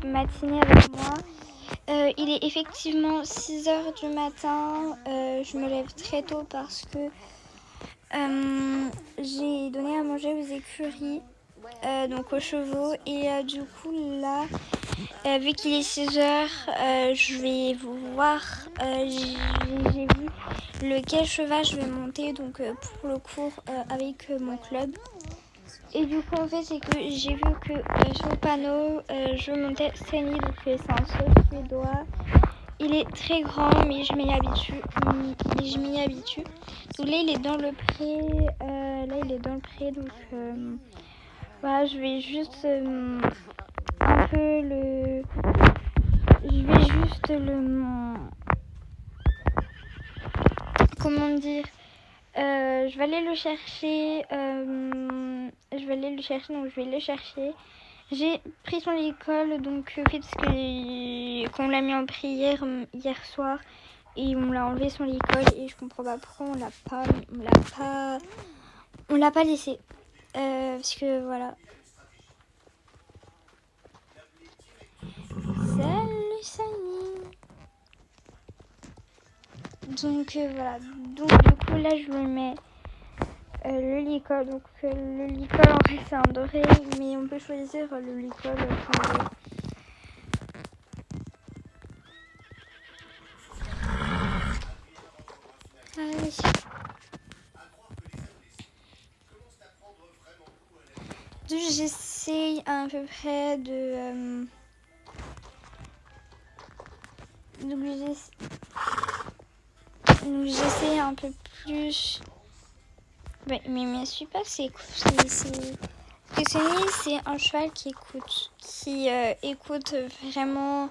matinée avec moi. Il est effectivement 6h du matin. Je me lève très tôt parce que j'ai donné à manger aux écuries, donc aux chevaux. Et du coup, là, vu qu'il est 6h, je vais voir, j'ai vu lequel cheval je vais monter donc, pour le cours avec mon club. Et du coup, en fait, c'est que j'ai vu que sur le panneau, je montais Seni, donc c'est un cheval suédois. Il est très grand, mais je m'y habitue. Donc là, il est dans le pré. Donc voilà, je vais juste un peu le. Je vais juste le. Comment dire, je vais aller le chercher. Donc je vais le chercher. J'ai pris son école, donc fait parce que qu'on l'a mis en prière hier soir et on l'a enlevé son école et je comprends pas pourquoi on l'a pas laissé. Parce que voilà. Salut Sani. Donc voilà. Donc du coup là je me mets le licol. Donc le licol en fait c'est un doré, mais on peut choisir le licol qu'on veut. Allez. Donc j'essaye à peu près de donc j'essaie un peu plus. Mais suis pas, c'est un cheval qui écoute vraiment.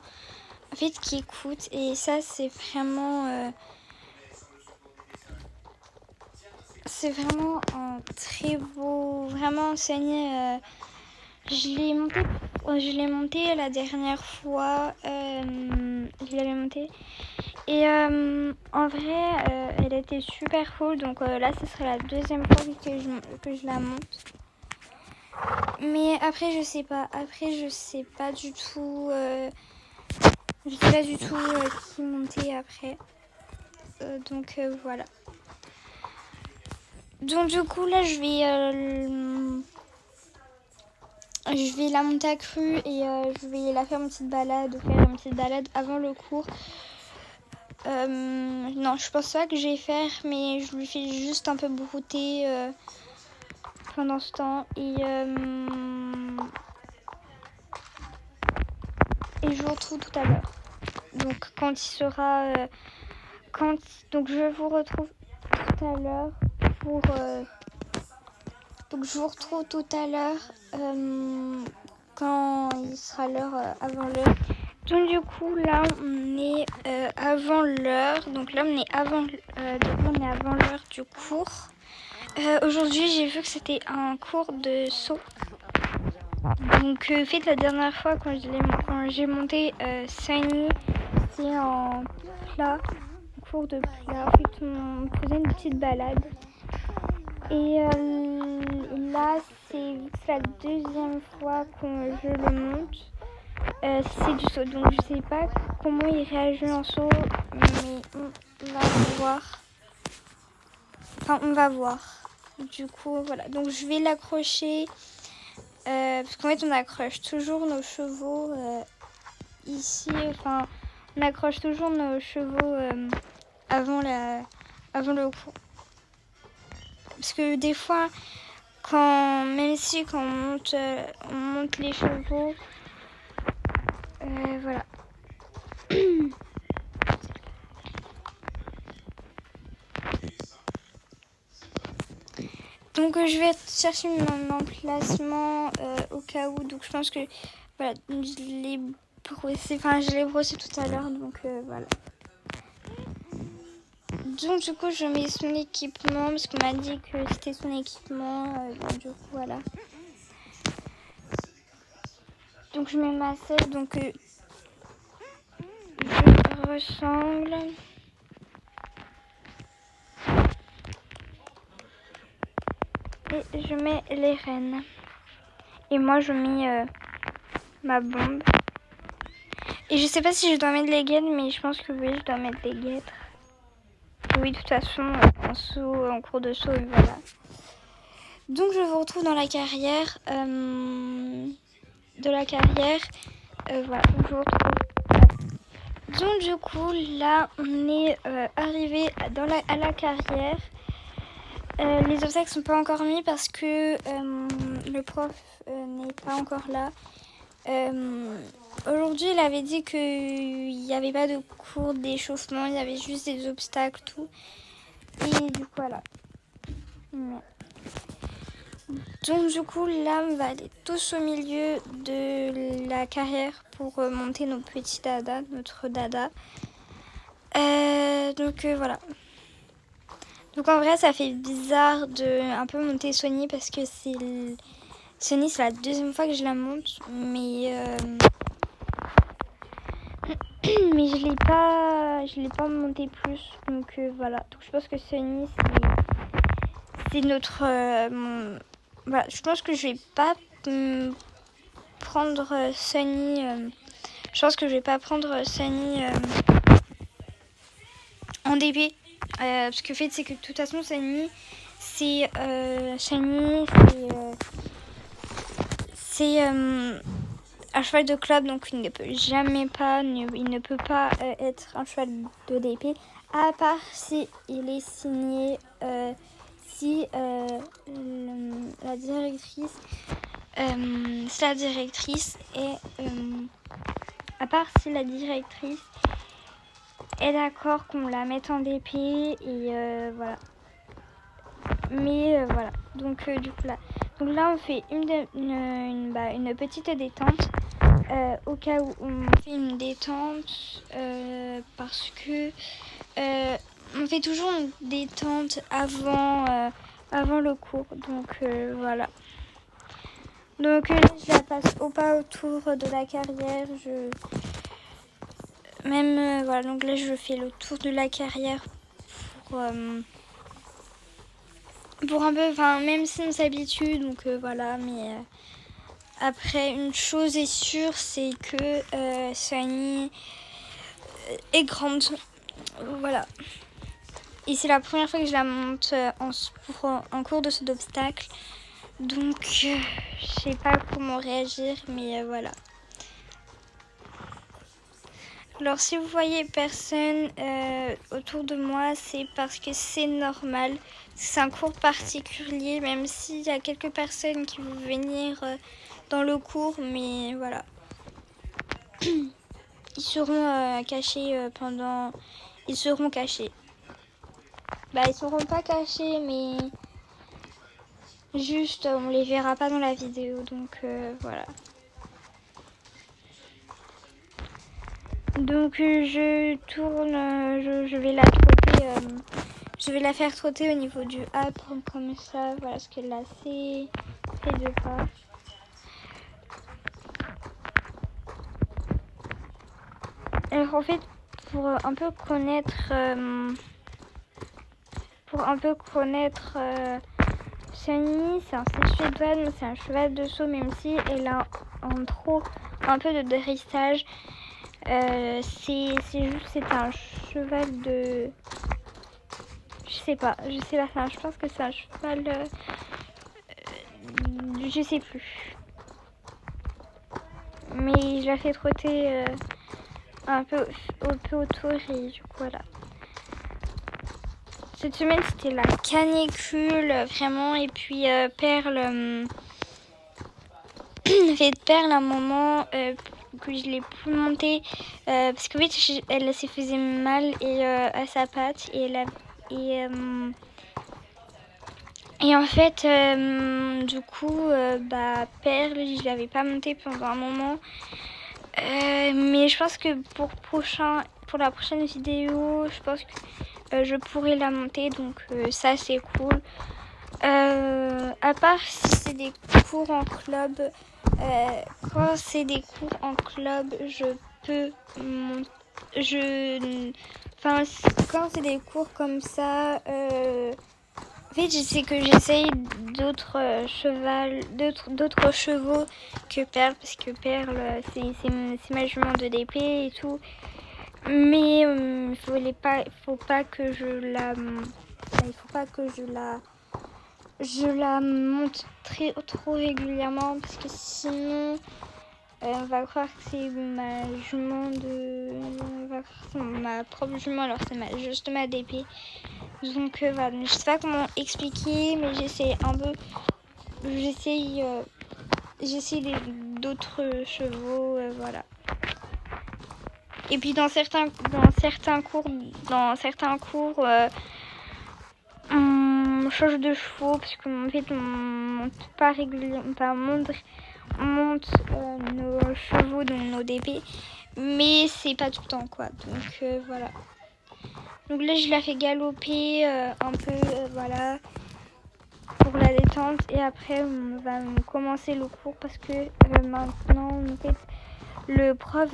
En fait, qui écoute, et ça, c'est vraiment un très beau. Vraiment enseigné. Je l'ai monté la dernière fois. Je l'avais monté. Et en vrai, elle était super cool. Donc là, ce serait la deuxième fois que je la monte. Mais après, je sais pas. Je sais pas du tout. Qui monter après. Donc voilà. Donc du coup, là, je vais la monter à crue et je vais la faire une petite balade avant le cours. Non, je pense pas que je vais faire, mais je lui fais juste un peu brouter pendant ce temps et je vous retrouve tout à l'heure. Donc quand il sera donc je vous retrouve tout à l'heure pour donc je vous retrouve tout à l'heure quand il sera l'heure avant l'heure. Donc du coup là on est avant l'heure. Donc là on est avant l'heure du cours. Aujourd'hui j'ai vu que c'était un cours de saut. Donc fait la dernière fois quand j'ai monté Sani, c'est en plat, cours de plat. En fait on faisait une petite balade. Et là c'est la deuxième fois que je le monte. C'est du saut, donc je sais pas comment il réagit en saut, mais on va voir. Enfin, on va voir. Du coup, voilà. Donc je vais l'accrocher, parce qu'en fait, on accroche toujours nos chevaux ici. Enfin, on accroche toujours nos chevaux avant le cours. Parce que des fois, même si quand on monte les chevaux, voilà. Donc je vais chercher mon emplacement au cas où. Donc je pense que voilà, je l'ai brossé tout à l'heure. Donc voilà. Donc du coup je mets son équipement parce qu'on m'a dit que c'était son équipement. Donc du coup voilà. Donc je mets ma selle. Donc je ressemble. Et je mets les rênes. Et moi je mets ma bombe. Et je sais pas si je dois mettre les guêtres, mais je pense que oui, je dois mettre les guêtres. Oui, de toute façon, en cours de saut, voilà. Donc je vous retrouve dans la carrière. Voilà, donc je vous retrouve. Donc du coup, là, on est arrivé à la carrière. Les obstacles sont pas encore mis parce que le prof n'est pas encore là. Aujourd'hui, il avait dit qu'il n'y avait pas de cours d'échauffement, il y avait juste des obstacles, tout. Et du coup, voilà. Donc du coup, là, on va aller tous au milieu de la carrière pour monter nos petits dadas, notre dada. Voilà. Donc en vrai, ça fait bizarre de un peu monter Sony parce que Sony, c'est la deuxième fois que je la monte, mais mais je l'ai pas monté plus, donc voilà. Donc je pense que Sony, c'est notre voilà, je pense que je vais pas prendre Sony. Je pense que je vais pas prendre Sony en DP. Parce que le fait, c'est que de toute façon, Sony, c'est un cheval de club, donc il ne peut jamais il ne peut pas être un cheval de DP, à part si il est signé, si la directrice est, à part si la directrice est d'accord qu'on la mette en DP et voilà. Mais voilà, donc du coup là. Donc là on fait une petite détente au cas où on fait une détente parce que on fait toujours une détente avant le cours, donc voilà. Donc là je la passe au pas autour de la carrière, voilà, donc là je fais le tour de la carrière pour un peu, enfin même si on s'habitue, donc voilà, mais après une chose est sûre, c'est que Sony est grande, voilà. Et c'est la première fois que je la monte en cours de saut d'obstacle, donc je sais pas comment réagir, mais voilà. Alors si vous voyez personne autour de moi, c'est parce que c'est normal. C'est un cours particulier, même s'il y a quelques personnes qui vont venir dans le cours, mais voilà. Ils seront cachés pendant... Ils seront cachés. Bah ils seront pas cachés, mais juste on les verra pas dans la vidéo, donc voilà. Donc je tourne, je vais la trotter, je vais la faire trotter au niveau du hâte comme ça, voilà, ce qu'elle a fait de pas. Alors en fait, pour un peu connaître Sunny, c'est un style suédois, c'est un cheval de saut, même si elle a un peu de dressage. C'est un cheval de... Je sais pas, je pense que c'est un cheval... je sais plus. Mais je la fais trotter un peu autour et du coup voilà. Cette semaine c'était la canicule vraiment, et puis Perle fait de Perle un moment que je l'ai plus montée parce que oui, elle s'est faisait mal et à sa patte et en fait du coup Perle je l'avais pas montée pendant un moment, mais je pense que pour la prochaine vidéo je pense que je pourrais la monter, donc ça c'est cool. À part si c'est des cours en club, quand c'est des cours en club, quand c'est des cours comme ça, En fait, je sais que j'essaye d'autres d'autres chevaux que Perle, parce que Perle, c'est ma jument de DP et tout. Mais faut pas que je la monte trop régulièrement, parce que sinon on va croire que c'est ma jument on va croire que c'est ma propre jument, alors c'est juste ma DP. Donc voilà, je sais pas comment expliquer, mais j'essaie d'autres chevaux, voilà. Et puis dans certains cours, on change de chevaux, parce qu'en fait on monte pas régulièrement, on monte nos chevaux, donc nos DP, mais c'est pas tout le temps quoi. Donc voilà. Donc là je la fais galoper un peu, voilà, pour la détente, et après on va commencer le cours, parce que maintenant en fait le coach,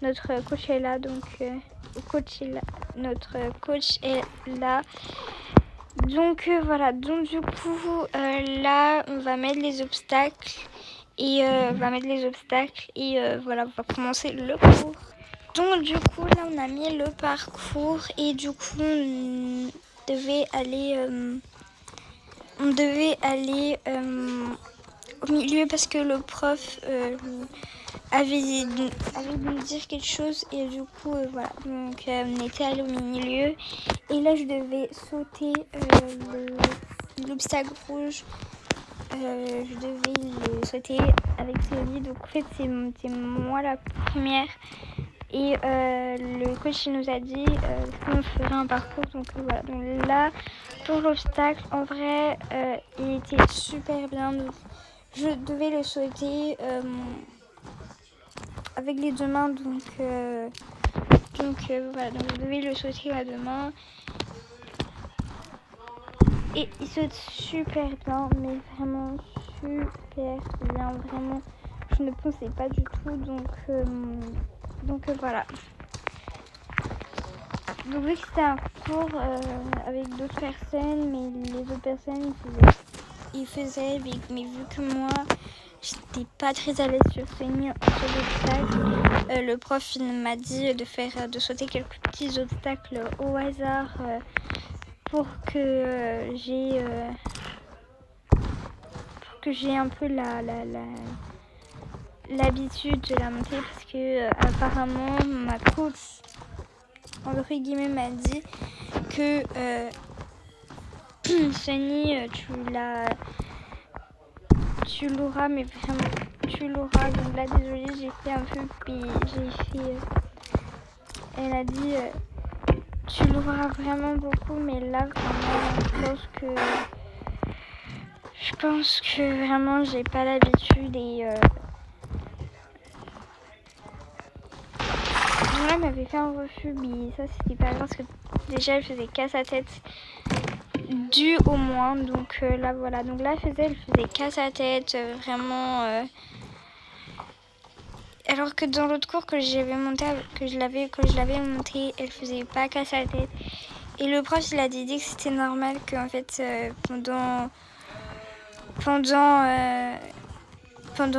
notre coach est là, donc notre coach est là. Donc voilà, donc du coup là on va mettre les obstacles, et voilà, on va commencer le cours. Donc du coup là on a mis le parcours, et du coup on devait aller au milieu, parce que le prof avait de nous dire quelque chose, et du coup voilà, donc on était allé au milieu, et là je devais sauter l'obstacle rouge. Je devais le sauter avec Céline, donc en fait c'est moi la première, et le coach nous a dit qu'on ferait un parcours, donc voilà. Donc là pour l'obstacle, en vrai il était super bien, donc je devais le sauter avec les deux mains, donc voilà, donc je devais le sauter à deux mains, et il saute super bien, mais vraiment super bien, vraiment je ne pensais pas du tout, donc voilà. Donc vu que c'était un cours avec d'autres personnes, mais les autres personnes ils faisaient, mais vu que moi j'étais pas très à l'aise sur l'obstacle, le prof il m'a dit de sauter quelques petits obstacles au hasard, pour que j'ai un peu l'habitude de la monter, parce que apparemment ma coach entre guillemets m'a dit que Sunny, tu l'auras, mais vraiment tu l'auras. Donc là désolée, j'ai fait un peu, puis elle a dit tu l'auras vraiment beaucoup, mais là vraiment je pense que vraiment j'ai pas l'habitude, et elle m'avait fait un refus, mais ça c'était pas grave, parce que déjà elle faisait casse à tête du au moins, donc là voilà, donc là elle faisait casse à tête, vraiment, alors que dans l'autre cours que je l'avais monté, elle faisait pas casse à tête, et le prof il a dit que c'était normal, que en fait pendant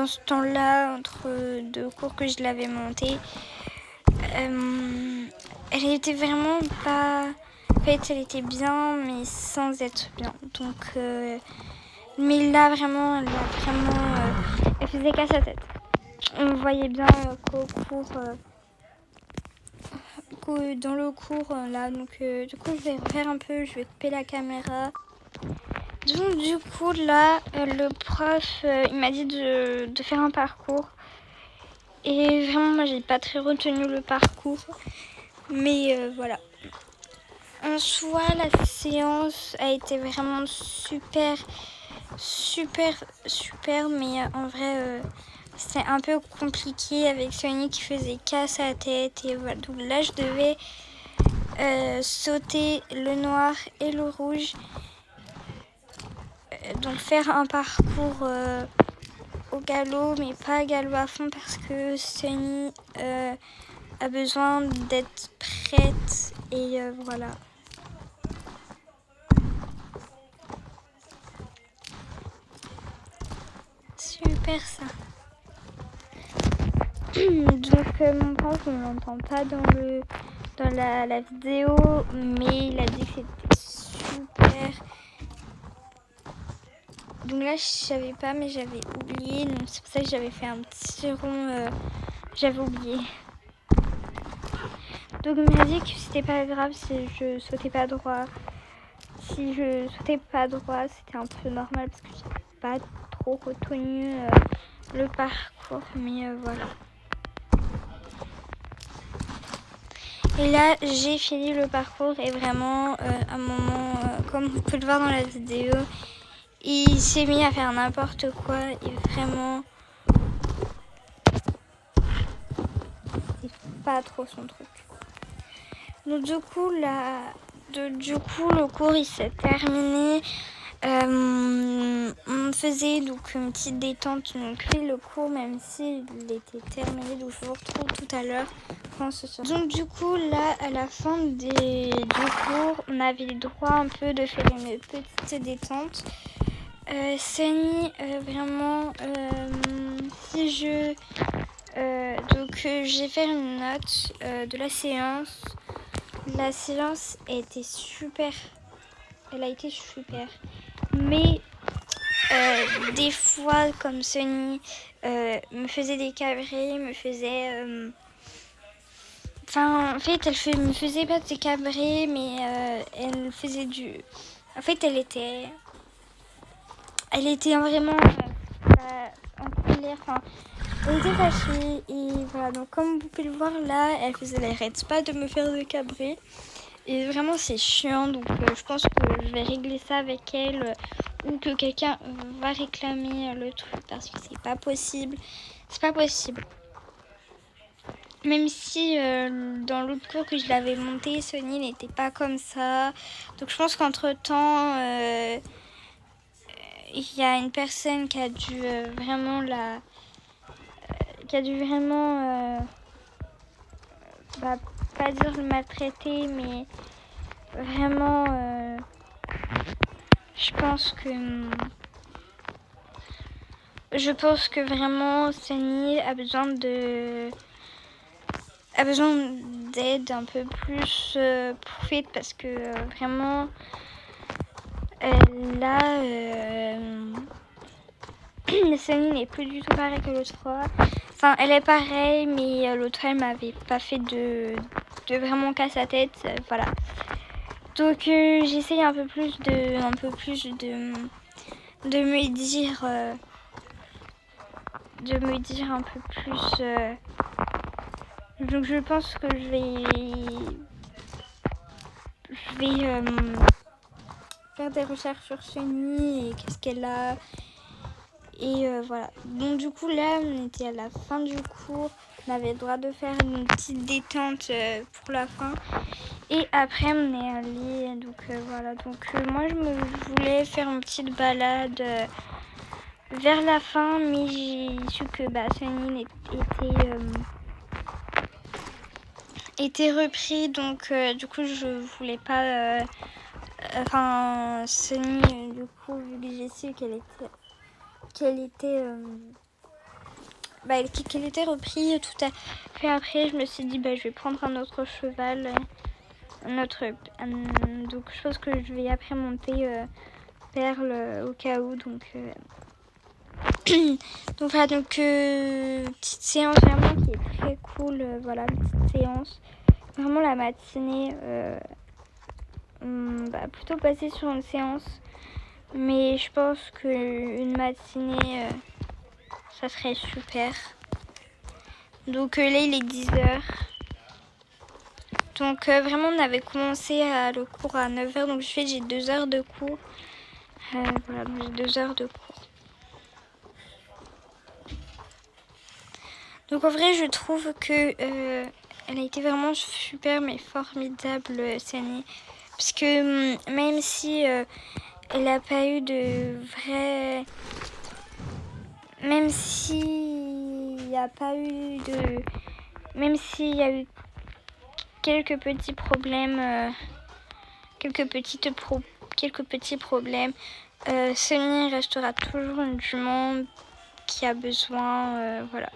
ce temps-là, entre deux cours que je l'avais monté, elle était vraiment pas... En fait, elle était bien, mais sans être bien. Donc, mais là, vraiment, elle faisait casse à tête. On voyait bien qu'au cours... dans le cours, là, donc du coup, je vais refaire un peu, je vais couper la caméra. Donc, du coup, là, le prof, il m'a dit de faire un parcours. Et vraiment, moi, j'ai pas très retenu le parcours. Mais voilà. En soi, la séance a été vraiment super, mais en vrai, c'est un peu compliqué avec Sony qui faisait casse à la tête. Et voilà. Donc là, je devais sauter le noir et le rouge. Donc faire un parcours au galop, mais pas galop à fond parce que Sunny a besoin d'être prête et voilà. Super ça. Donc mon prof, on l'entend pas dans la vidéo, mais il a dit que c'était super. Donc là je savais pas, mais j'avais oublié, donc c'est pour ça que j'avais fait un petit rond, j'avais oublié. Donc il m'a dit que c'était pas grave si je sautais pas droit. Si je sautais pas droit, c'était un peu normal parce que j'avais pas trop retenu le parcours, mais voilà. Et là, j'ai fini le parcours et vraiment, à un moment, comme vous pouvez le voir dans la vidéo, il s'est mis à faire n'importe quoi et vraiment, c'est pas trop son truc. Donc du coup, le cours il s'est terminé. On faisait donc une petite détente, donc fait le cours même s'il était terminé, donc je vous retrouve tout à l'heure quand ce sera. Donc du coup là à la fin du cours on avait le droit un peu de faire une petite détente. Sunny vraiment si je donc j'ai fait une note de la séance. La séance a été super. Elle a été super. Mais des fois, comme Sunny me faisait des cabrés, me faisait... en fait, me faisait pas des cabrés, mais elle faisait du... En fait, elle était vraiment en colère. Elle était fâchée. Et voilà, donc comme vous pouvez le voir là, elle arrête pas de me faire des cabrés. Et vraiment c'est chiant, donc je pense que je vais régler ça avec elle ou que quelqu'un va réclamer le truc parce que c'est pas possible. C'est pas possible. Même si dans l'autre cours que je l'avais monté, Sunny n'était pas comme ça. Donc je pense qu'entre temps, il y a une personne qui a dû vraiment pas dire le maltraiter, mais vraiment, je pense que vraiment Sunny a besoin d'aide un peu plus pour fait parce que vraiment là Sunny n'est plus du tout pareille que l'autre fois. Enfin, elle est pareille, mais l'autre fois elle m'avait pas fait de vraiment casse la tête, voilà. Donc j'essaye un peu plus de me dire un peu plus. Donc je pense que je vais faire des recherches sur Sunny et qu'est-ce qu'elle a. Et voilà. Donc du coup là on était à la fin du cours. On avait le droit de faire une petite détente pour la fin. Et après on est allé. Donc voilà. Donc moi je voulais faire une petite balade vers la fin. Mais j'ai su que Sunny était repris. Donc du coup je voulais pas... Sunny du coup vu que j'ai su qu'elle était reprise tout à fait après, je me suis dit je vais prendre un autre cheval, donc je pense que je vais après monter Perle au cas où, donc donc voilà, donc petite séance vraiment qui est très cool, voilà, petite séance, vraiment la matinée plutôt passer sur une séance, mais je pense qu'une matinée ça serait super. Donc là il est 10h. Donc vraiment on avait commencé le cours à 9h. Donc j'ai 2 heures de cours. Voilà, donc j'ai 2 heures de cours. Donc en vrai je trouve que elle a été vraiment super mais formidable cette année. Parce que même si elle n'a pas eu de même s'il n'y a pas eu de... Même s'il y a eu quelques petits problèmes, quelques petits problèmes, Sunny restera toujours une jument qui a besoin, voilà.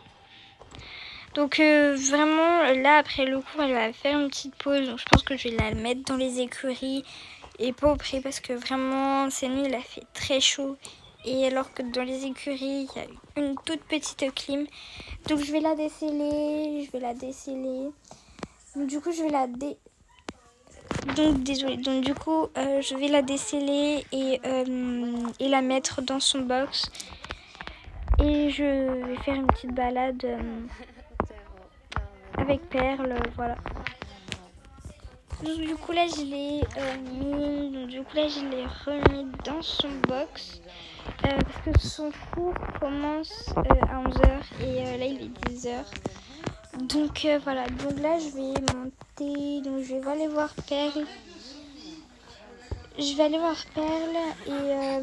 Donc vraiment, là, après le cours, elle va faire une petite pause. Donc je pense que je vais la mettre dans les écuries et pas au pré parce que vraiment, cette nuit, il a fait très chaud. Et alors que dans les écuries, il y a une toute petite clim. Donc je vais la déceler, Donc du coup, je vais la Donc du coup, je vais la déceler et la mettre dans son box. Et je vais faire une petite balade avec Perle, voilà. Donc du coup là je l'ai remis dans son box parce que son cours commence à 11h et là il est 10h. Donc voilà, donc là je vais monter, donc je vais aller voir Perle. Je vais aller voir Perle et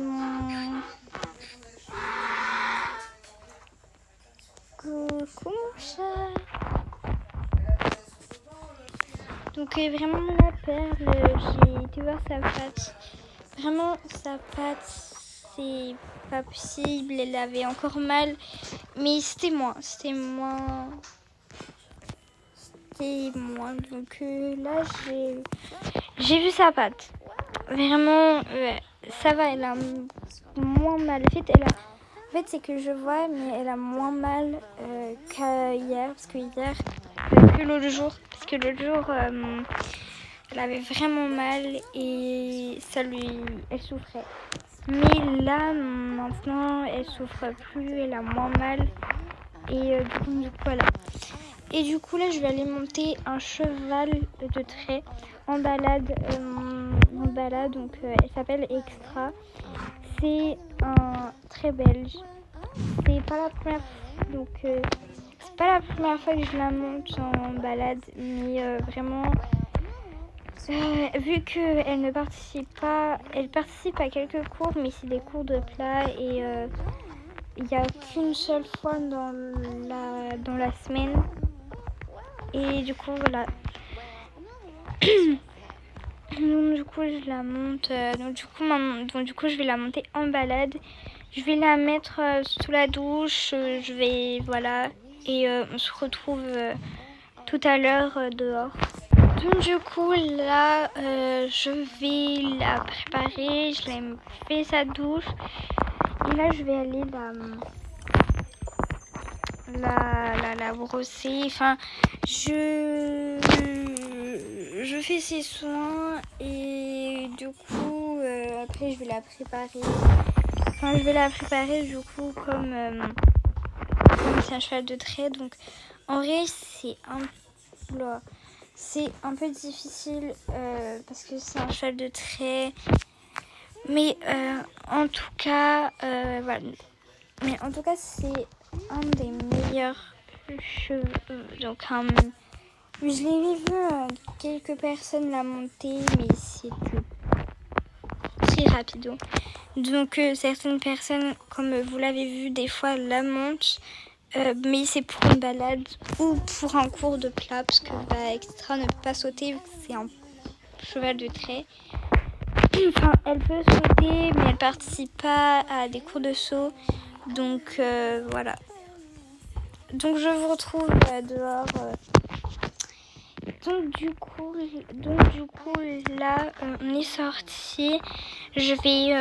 coucou mon chat. Donc vraiment la Perle, j'ai été voir sa patte. Vraiment sa patte, c'est pas possible, elle avait encore mal. Mais c'était moi. Donc là j'ai vu sa patte. Vraiment, ça va, elle a moins mal. En fait, c'est que je vois, mais elle a moins mal qu'hier. Parce que hier, que l'autre jour. Parce que l'autre jour, elle avait vraiment mal et elle souffrait. Mais là, maintenant, elle souffre plus, elle a moins mal. Et du coup, voilà. Et du coup, là, je vais aller monter un cheval de trait en balade. Donc, elle s'appelle Extra. C'est un trait belge. C'est pas la première fois, donc c'est pas la première fois que je la monte en balade, mais vraiment, vu qu'elle ne participe pas, elle participe à quelques cours, mais c'est des cours de plat et il n'y a qu'une seule fois dans la semaine. Et du coup, voilà. Donc du coup, je la monte. Donc du coup, je vais la monter en balade. Je vais la mettre sous la douche. Je vais voilà. Et on se retrouve tout à l'heure dehors. Donc du coup, là, je vais la préparer. Je l'ai fait sa douche. Et là, je vais aller la brosser. Enfin, je fais ses soins et du coup après je vais la préparer. Enfin, je vais la préparer du coup comme c'est un cheval de trait. Donc en vrai c'est un peu difficile parce que c'est un cheval de trait. Mais en tout cas voilà. Mais en tout cas c'est un des meilleurs chevaux. Donc je l'ai vu quelques personnes la monter, mais c'était très rapide. Donc certaines personnes, comme vous l'avez vu, des fois la montent, mais c'est pour une balade ou pour un cours de plat, parce que Extra ne peut pas sauter vu que c'est un cheval de trait. Enfin, elle peut sauter, mais elle participe pas à des cours de saut. Donc voilà. Donc je vous retrouve dehors. Donc du coup là on est sorti. Je vais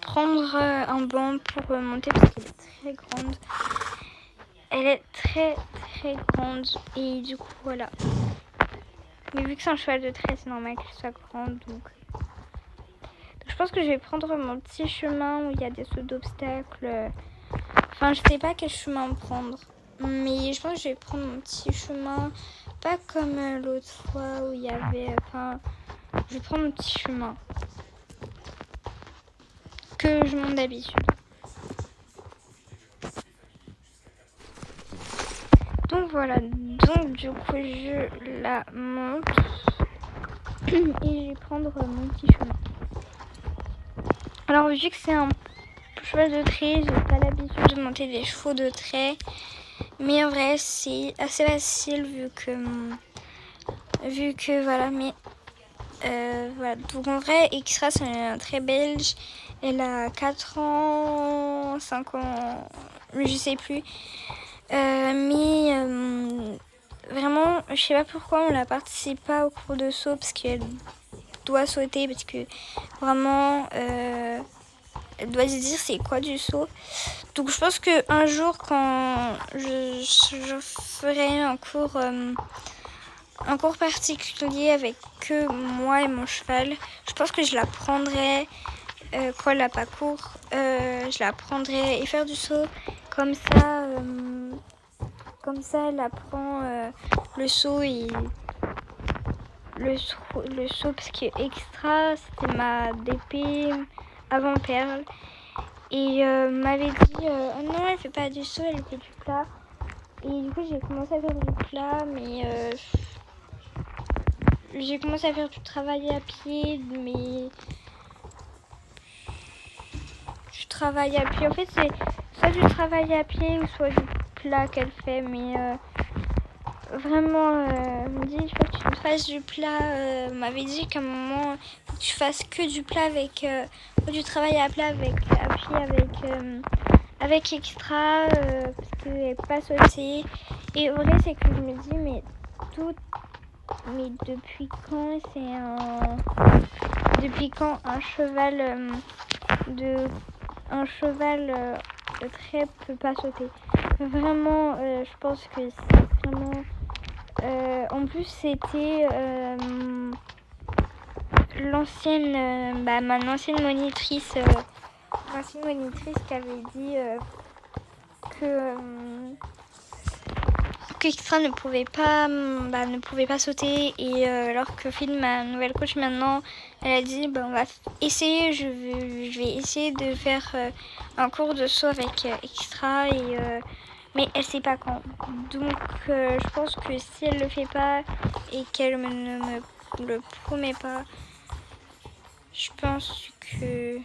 prendre un banc pour monter parce qu'elle est très grande. Elle est très très grande et du coup voilà. Mais vu que c'est un cheval de trait, c'est normal qu'elle soit grande. Donc je pense que je vais prendre mon petit chemin où il y a des sauts d'obstacles. Enfin, je sais pas quel chemin prendre. Mais je pense que je vais prendre mon petit chemin. Pas comme l'autre fois où il y avait... Enfin, je vais prendre mon petit chemin. Que je monte d'habitude. Donc voilà. Donc du coup, je la monte. Et je vais prendre mon petit chemin. Alors vu que c'est un cheval de trait, j'ai pas l'habitude de monter des chevaux de trait. Mais en vrai, c'est assez facile vu que voilà, mais voilà. Donc en vrai, Extra, c'est un trait belge. Elle a 4 ans, 5 ans, je sais plus. Mais vraiment, je sais pas pourquoi on la participe pas au cours de saut parce qu'elle doit sauter, parce que vraiment elle doit se dire c'est quoi du saut. Donc je pense qu'un jour quand je ferai un cours particulier avec que moi et mon cheval, je pense que je la prendrai quand elle n'a pas cours, je la prendrai et faire du saut comme ça. Elle apprend le saut et le saut parce que Extra c'était ma DP avant Perle et m'avait dit oh non, elle fait pas du saut, elle fait du plat. Et du coup j'ai commencé à faire du plat, mais j'ai commencé à faire du travail à pied, mais du travail à pied, en fait c'est soit du travail à pied ou soit du plat qu'elle fait, mais vraiment, elle me dit il faut que tu fasses du plat. On m'avait dit qu'à un moment, il faut que tu fasses que du plat avec du travail à plat avec avec Extra parce qu'elle n'est pas sautée. Et vrai, c'est que je me dis mais depuis quand un cheval de trait peut pas sauter? Vraiment, je pense que c'est vraiment. En plus, c'était ma ancienne monitrice qui avait dit que Extra ne pouvait pas sauter, et alors que Phil, ma nouvelle coach maintenant, elle a dit on va essayer, je vais essayer de faire un cours de saut avec Extra, mais elle sait pas quand. Donc je pense que si elle le fait pas et qu'elle ne me le promet pas, je pense que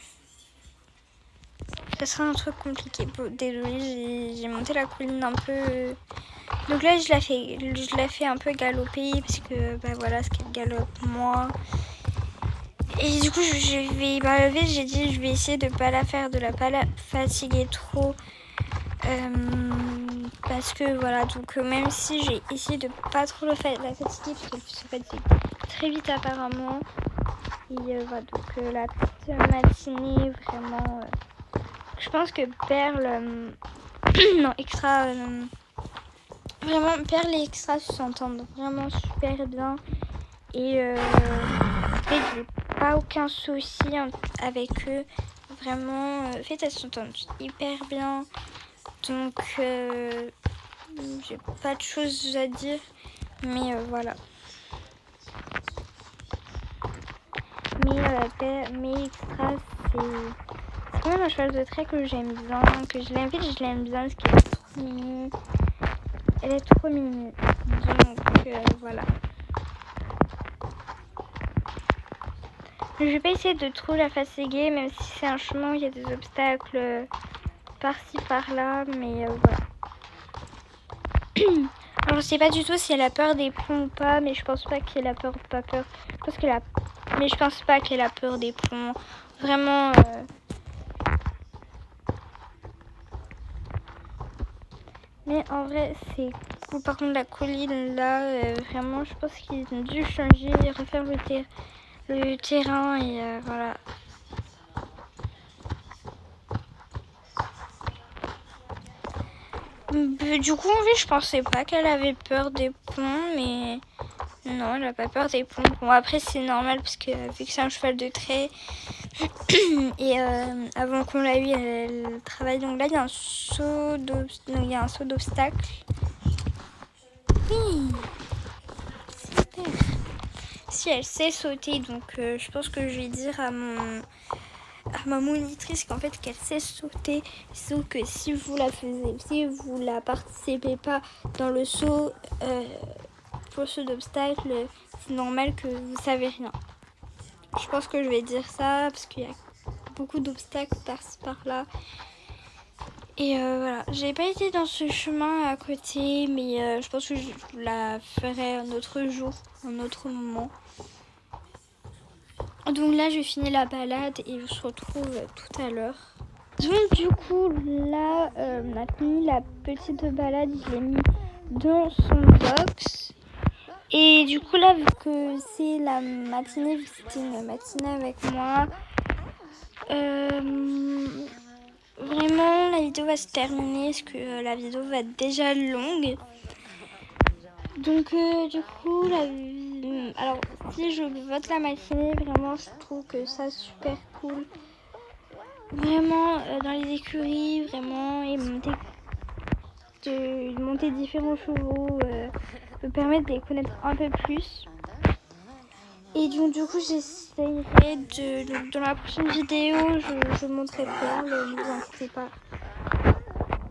ça sera un truc compliqué. Désolée, j'ai monté la colline un peu. Donc là, je la fais un peu galoper parce que voilà ce qu'elle galope moi. Et du coup, je vais lever. J'ai dit je vais essayer de pas la fatiguer trop. Parce que voilà, donc même si j'ai essayé de pas trop la fatiguer parce qu'elle se fatigue très vite apparemment. Et voilà, donc la petite matinée vraiment. Je pense que Perle, non Extra, vraiment Perle et Extra s'entendent vraiment super bien. Et en fait, j'ai pas aucun souci avec eux. Vraiment, en fait, elles s'entendent hyper bien. Donc, j'ai pas de choses à dire. Mais voilà. Mais Extra, c'est quand même un cheval de trait que j'aime bien. Que je l'aime bien parce qu'elle est trop mignonne. Elle est trop mignonne. Donc, voilà. Je vais pas essayer de trop la fatiguer, même si c'est un chemin où il y a des obstacles par-ci par-là, mais voilà. Alors je sais pas du tout si elle a peur des plombs ou pas, mais je pense pas qu'elle a peur ou pas peur. Mais je pense pas qu'elle a peur des plombs. Vraiment. Mais en vrai, c'est cool. Par contre, la colline là, vraiment, je pense qu'ils ont dû changer et refaire le terrain et voilà. Du coup, en fait, je pensais pas qu'elle avait peur des ponts, mais non, elle a pas peur des ponts. Bon, après, c'est normal parce que vu que c'est un cheval de trait et avant qu'on l'a eu, elle travaille. Donc là, il y a un saut d'obstacle. Oui, super. Si elle sait sauter, donc je pense que je vais dire à ma monitrice qu'en fait qu'elle sait sauter, sauf que si vous la participez pas dans le saut pour le saut d'obstacle, c'est normal que vous savez rien. Je pense que je vais dire ça parce qu'il y a beaucoup d'obstacles par-ci par-là. Et voilà, j'ai pas été dans ce chemin à côté, mais je pense que je la ferai un autre jour, un autre moment. Donc là, je finis la balade et on se retrouve tout à l'heure. Donc du coup, là, on a fini la petite balade, je l'ai mis dans son box. Et du coup, là, vu que c'est la matinée, vu que c'était une matinée avec moi, vraiment, la vidéo va se terminer parce que la vidéo va être déjà longue. Donc du coup, alors si je vote la matinée, vraiment, je trouve que ça super cool. Vraiment, dans les écuries, vraiment, et monter différents chevaux me permettre de les connaître un peu plus. Et donc du coup j'essayerai dans la prochaine vidéo, je montrerai bien, ne vous inquiétez pas.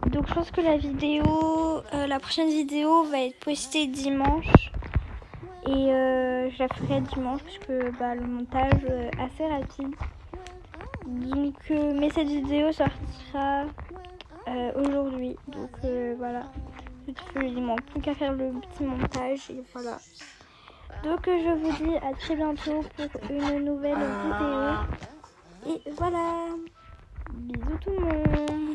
Donc je pense que la prochaine vidéo va être postée dimanche. Et je la ferai dimanche parce que le montage est assez rapide. Donc mais cette vidéo sortira aujourd'hui. Donc voilà. Il manque plus qu'à faire le petit montage et voilà. Donc je vous dis à très bientôt pour une nouvelle vidéo. Et voilà. Bisous tout le monde.